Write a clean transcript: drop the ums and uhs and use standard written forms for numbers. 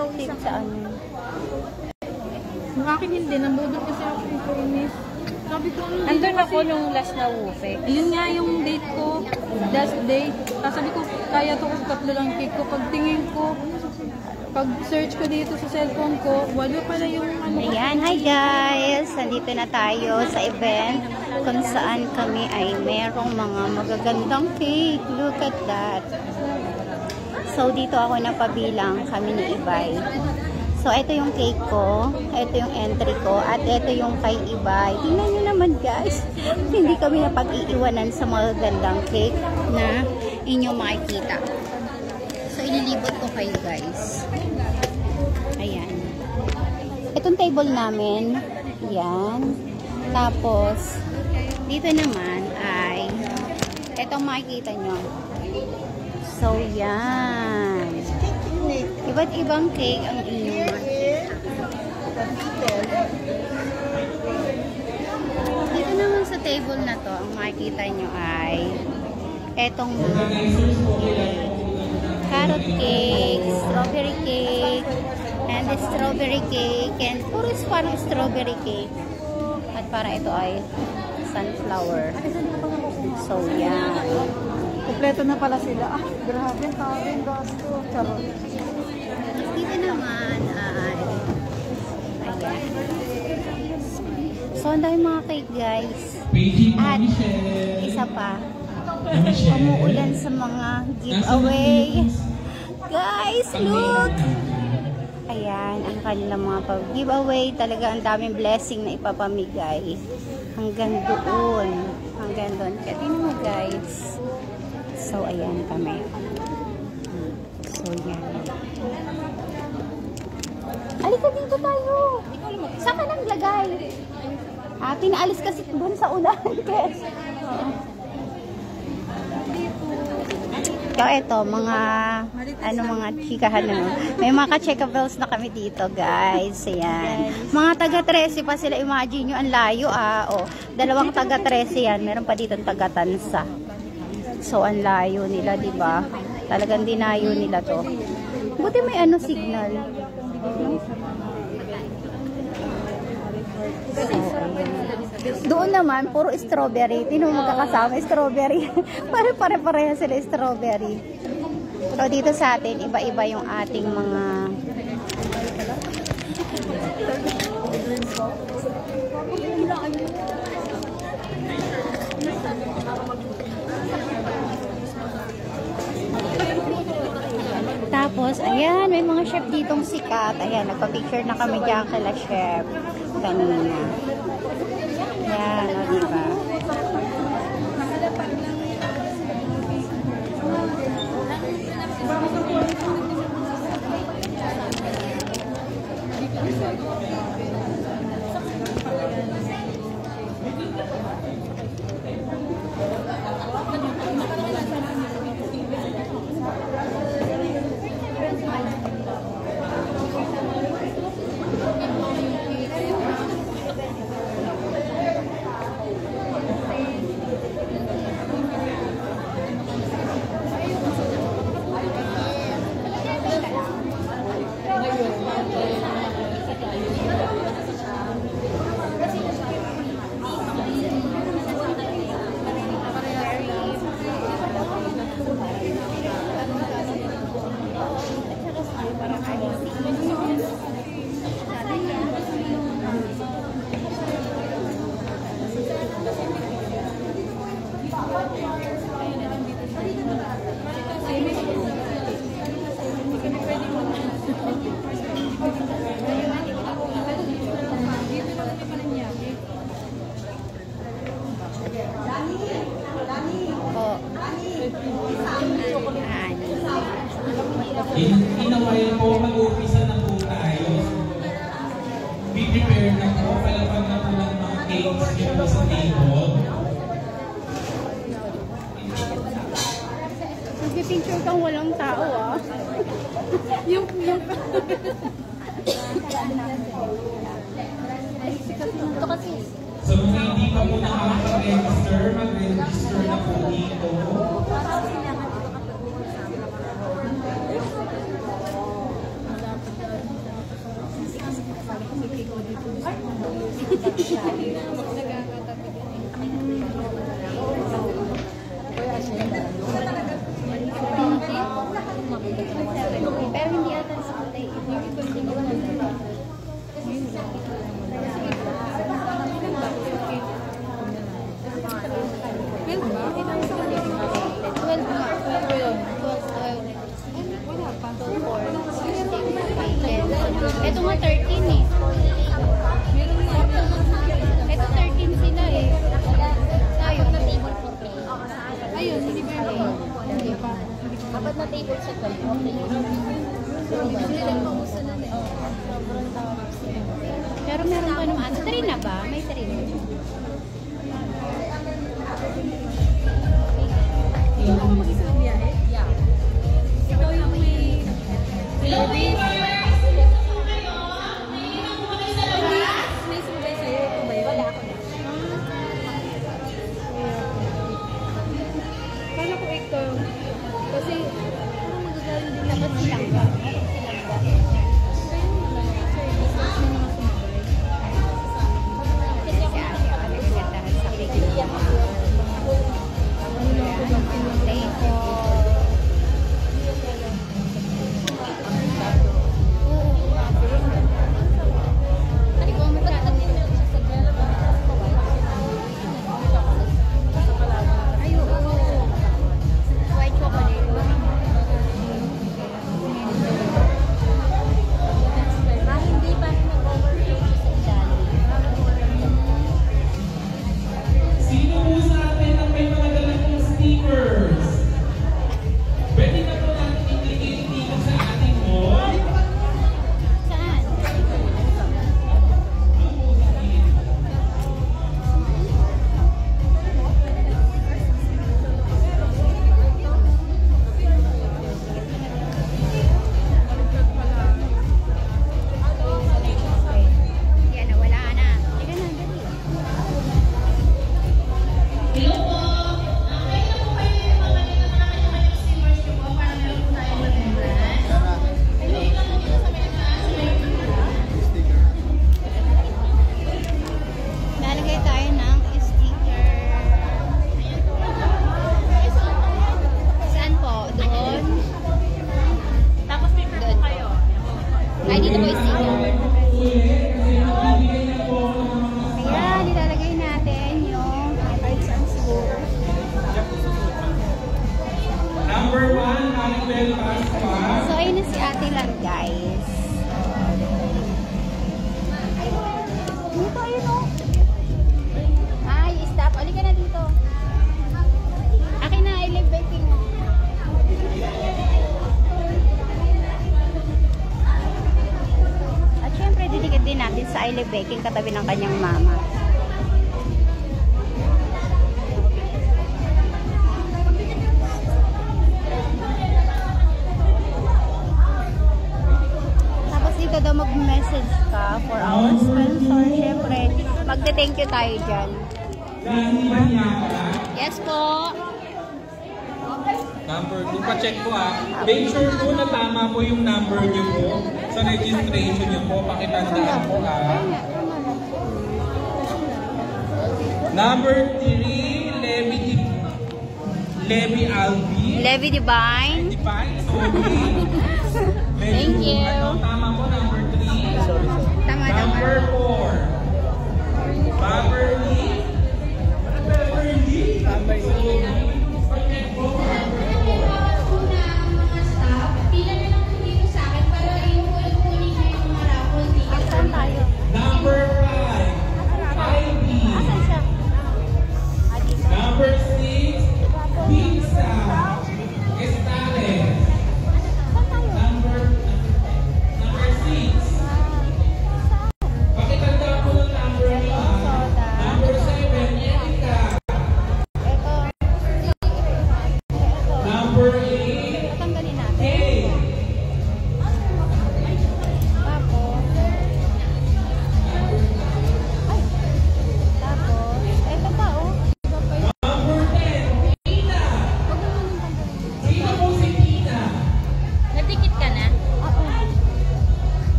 active sa ano. Yung akin hindi, nambudol kasi ako yung furnace. Sabi ko, Andun ako nung last na wufe. Ayun nga yung date ko, last date. Tapos sabi ko, kaya to kasi 3 lang cake ko. Pagtingin ko, pag-search ko dito sa cellphone ko, wala pala yung ano. Ayan, hi guys! Nandito na tayo sa event kung saan kami ay merong mga magagandang cake. Look at that. So, dito ako napabilang kami ni Ibay. So, ito yung cake ko, ito yung entry ko, at ito yung kay Ibay. Tingnan nyo naman guys, hindi kami napag-iiwanan sa mga gandang cake na inyong makikita. So, ililibot ko kayo guys. Ayan. Itong table namin, yan. Tapos, dito naman ay, itong makikita nyo. So, yan. Iba't ibang cake ang inyong dito naman sa table na to, ang makikita nyo ay etong mga carrot cake, strawberry cake, and strawberry cake, and puro parang strawberry cake. At parang ito ay sunflower. So, yan. Kompleto na pala sila. Ah, grabe, tawin, gasto. Charot. Dito naman ay ayan. So, ang dahil mga cake guys. At isa pa, umuulan sa mga giveaway. Guys, look! Ayan, ang kanilang mga giveaway. Talaga ang daming blessing na ipapamigay. Hanggang doon. Hanggang doon. Kaya tingnan mo guys. So, ayan kami. So, yan. Alika dito tayo. Saan ka nang lagay? Pinaalis kasi doon sa unahan. So, ito, mga mga chikahan na. May mga ka-checkables na kami dito, guys. Ayan. Mga taga-13 pa sila. Imagine nyo, ang layo, Oh, dalawang taga-13 yan. Meron pa dito taga-Tansa. So, ang layo nila, di ba? Talagang dinayo nila to. Buti may signal. Doon naman, puro strawberry. Tino magkakasama, strawberry. Pare-pareha sila strawberry. So, dito sa atin, iba-iba yung ating mga tapos, ayan, may mga chef ditong sikat. Ayan, nagpa-picture na kami dyan kala chef kanina. Ayan, diba? Inawayan po, mag-umpisa na po tayo. Be prepared na po, palapag na po ng mga cakes dito sa table. Nagpipicture kang walang tao, yung ito kasi. So, mga hindi pa po nakaka-register, mag-register na po dito. Pero hindi ata sa kulay. Ito nga 13 eh. Ito 13 sila eh. Tayo. Ayun, hindi ba yun? Hindi pa. Kapag na table sa 12, okay. Pero meron pa naman. 3 na ba? May 3 na. Ikaw ako mag-isang biyahe? Yeah. Ikaw yung may... May sumabay sa'yo. Ito ba yun? Wala ako na. Kala ko ikaw. Kasi, parang magagaling din Tapos silang ba? Kasi ako Nagkatahan sa bigla. hindi pa rin nag-overflow sa Jollibee. Sino po sa atin ang may mga dalang stickers? Pwede na po natin i-click dito sa ating wall. Saan? Yan, nawala na. Teka na, dali. Hello po. Okay na po kayo yung mamali na kanya-kanyang steamers nyo po para meron po tayo mag-brand. Hello ka po dito sa may class. Lalagay tayo ng sticker. Saan po? Doon? Tapos paper po kayo. Ay, dito po yung sticker. Ayan, ilalagay natin yung cards and siguro. Number 1, Maribel Pascual. So, ayun na si Ate Lan, guys. Dito, ayun o. Ay, stop. Uli ka na dito. Akin na, I live baking mo. At syempre, didikit din natin sa I live baking katabi ng kanyang mama. Tapos dito daw mag-message ka for our sponsor. Syempre, magte-thank you tayo dyan. Lani Maniaca. Yes po. Number 2, pa-check po Make sure po na tama po yung number nyo po sa registration nyo po. Pakitandaan po Number 3, Levi Albi. Levi Divine. Divine, sorry. Thank you. Tama po, number 3. Tama, tama. Number